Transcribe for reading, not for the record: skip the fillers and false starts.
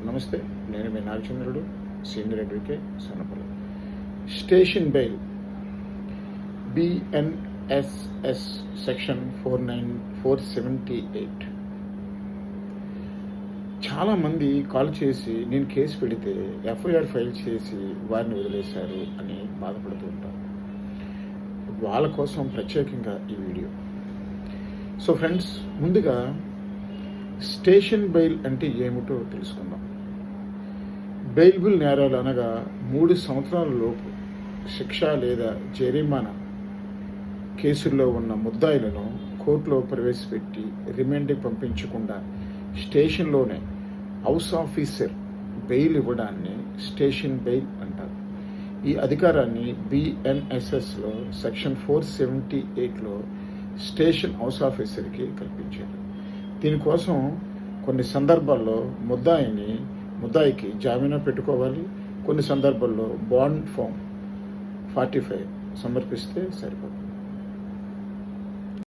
నమస్తే, నేను మీ Nagachandrudu, senior advocate, Sannapalli. Station bail BNSS section 478. చాలామంది కాల్ చేసి నేను కేసు పెడితే ఎఫ్ఐఆర్ ఫైల్ చేసి వారిని వదిలేశారు అని బాధపడుతూ ఉంటారు. వాళ్ళ కోసం ప్రత్యేకంగా ఈ వీడియో. సో ఫ్రెండ్స్, ముందుగా స్టేషన్ బెయిల్ అంటే ఏమిటో తెలుసుకుందాం. బెయిలబుల్ నేరాలు అనగా 3 సంవత్సరాల లోపు శిక్ష లేదా జరిమానా కేసుల్లో ఉన్న ముద్దాయిలను కోర్టులో ప్రవేశపెట్టి రిమాండ్కి పంపించకుండా స్టేషన్లోనే హౌస్ ఆఫీసర్ బెయిల్ ఇవ్వడాన్ని స్టేషన్ బెయిల్ అంటారు. ఈ అధికారాన్ని బిఎన్ఎస్ఎస్లో సెక్షన్ 478లో స్టేషన్ హౌస్ ఆఫీసర్కి కల్పించారు. దీనికోసం కొన్ని సందర్భాల్లో ముద్దాయికి జామీనా పెట్టుకోవాలి. కొన్ని సందర్భాల్లో బాండ్ ఫామ్ 45 సమర్పిస్తే సరిపోతుంది.